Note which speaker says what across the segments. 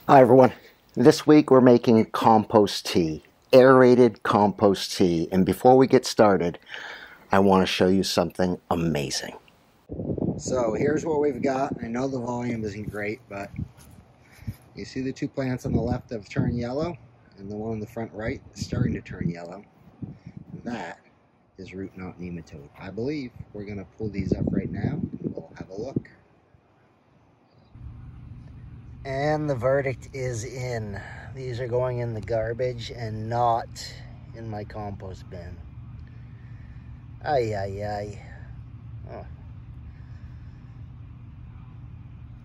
Speaker 1: Hi everyone. This week we're making compost tea, aerated compost tea. And before we get started, I want to show you something amazing. So here's what we've got. I know the volume isn't great, but you see the two plants on the left have turned yellow, and the one on the front right is starting to turn yellow. That is root knot nematode. I believe we're going to pull these up right now and we'll have a look. And the verdict is in. These are going in the garbage and not in my compost bin. Ay, ay, ay. Oh.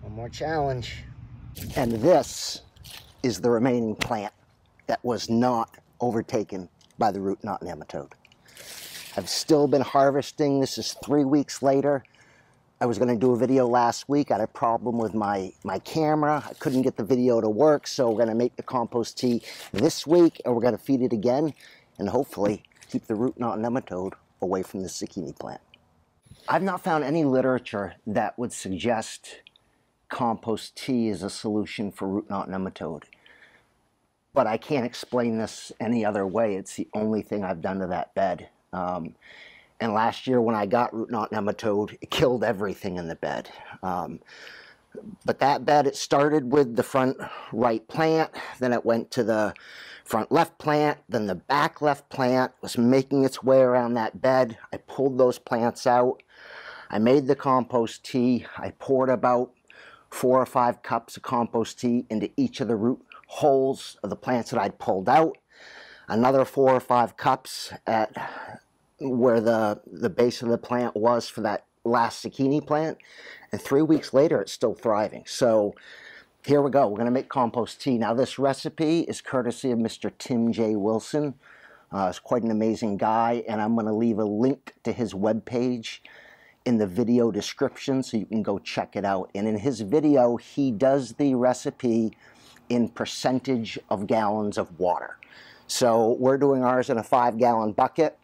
Speaker 1: One more challenge. And this is the remaining plant that was not overtaken by the root knot nematode. I've still been harvesting. This is 3 weeks later. I was going to do a video last week. I had a problem with my camera. I couldn't get the video to work, so we're going to make the compost tea this week, and we're going to feed it again, and hopefully keep the root knot nematode away from the zucchini plant. I've not found any literature that would suggest compost tea is a solution for root knot nematode, but I can't explain this any other way. It's the only thing I've done to that bed. And last year when I got root knot nematode, it killed everything in the bed. But that bed, it started with the front right plant, then it went to the front left plant, then the back left plant was making its way around that bed. I pulled those plants out. I made the compost tea. I poured about 4 or 5 cups of compost tea into each of the root holes of the plants that I'd pulled out. Another 4 or 5 cups at where the base of the plant was for that last zucchini plant, and 3 weeks later it's still thriving. So here we go. We're going to make compost tea. Now this recipe is courtesy of Mr. Tim J. Wilson. He's quite an amazing guy, and I'm going to leave a link to his webpage in the video description so you can go check it out. And in his video he does the recipe in percentage of gallons of water. So we're doing ours in a 5-gallon bucket.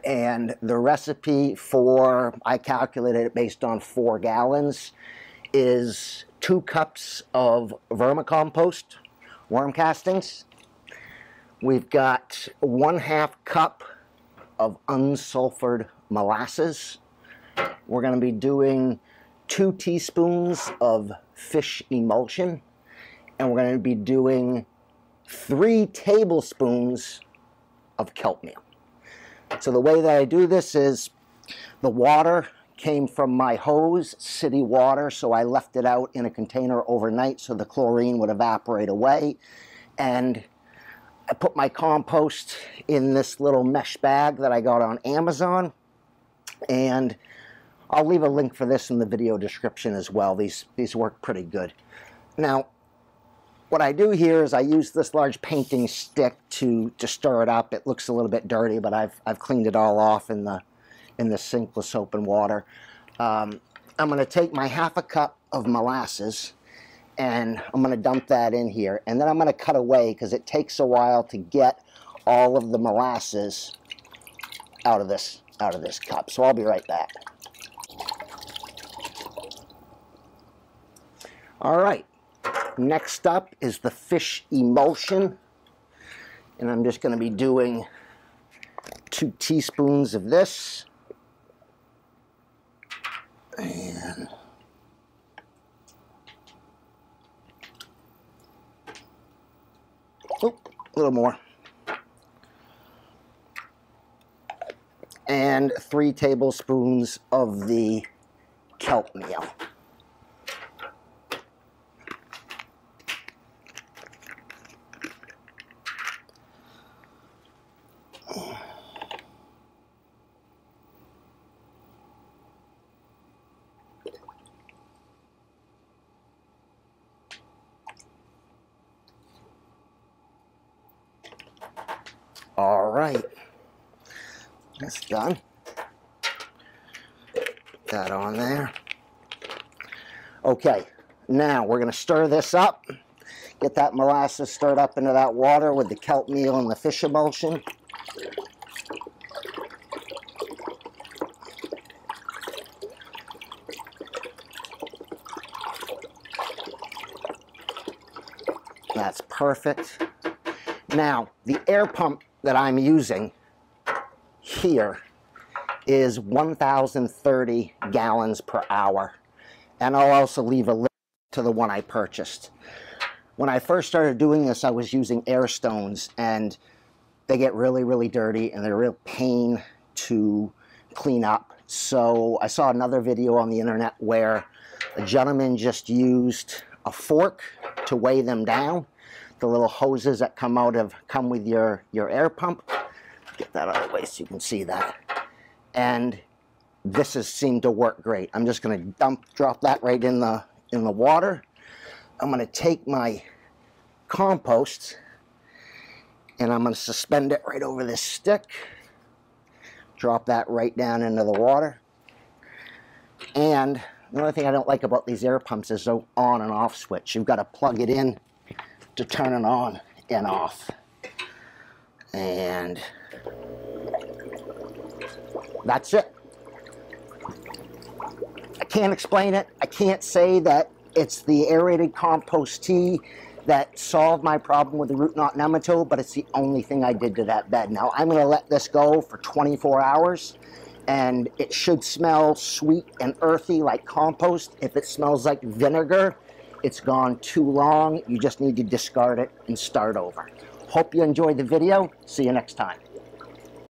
Speaker 1: And the recipe for, I calculated it based on 4 gallons, is 2 cups of vermicompost, worm castings. We've got 1/2 cup of unsulfured molasses. We're going to be doing 2 teaspoons of fish emulsion. And we're going to be doing 3 tablespoons of kelp meal. So the way that I do this is the water came from my hose, city water, so I left it out in a container overnight so the chlorine would evaporate away. And I put my compost in this little mesh bag that I got on Amazon. And I'll leave a link for this in the video description as well. These work pretty good. Now, what I do here is I use this large painting stick to stir it up. It looks a little bit dirty, but I've cleaned it all off in the sink with soap and water. I'm going to take my 1/2 cup of molasses and I'm going to dump that in here. And then I'm going to cut away because it takes a while to get all of the molasses out of this cup. So I'll be right back. All right. Next up is the fish emulsion, and I'm just going to be doing 2 teaspoons of this, and a little more, and 3 tablespoons of the kelp meal. All right, that's done. Put that on there. Okay, now we're going to stir this up. Get that molasses stirred up into that water with the kelp meal and the fish emulsion. That's perfect. Now, the air pump that I'm using here is 1,030 gallons per hour. And I'll also leave a link to the one I purchased. When I first started doing this, I was using air stones, and they get really, really dirty, and they're a real pain to clean up. So I saw another video on the internet where a gentleman just used a fork to weigh them down. The little hoses that come with your air pump. Get that out of the way so you can see that. And this has seemed to work great. I'm just going to drop that right in the water. I'm going to take my compost and I'm going to suspend it right over this stick. Drop that right down into the water. And the only thing I don't like about these air pumps is the on and off switch. You've got to plug it in to turn it on and off. And that's it. I can't explain it. I can't say that it's the aerated compost tea that solved my problem with the root knot nematode, but it's the only thing I did to that bed. Now I'm going to let this go for 24 hours, and it should smell sweet and earthy like compost. If it smells like vinegar, it's gone too long. You just need to discard it and start over. Hope you enjoyed the video. See you next time.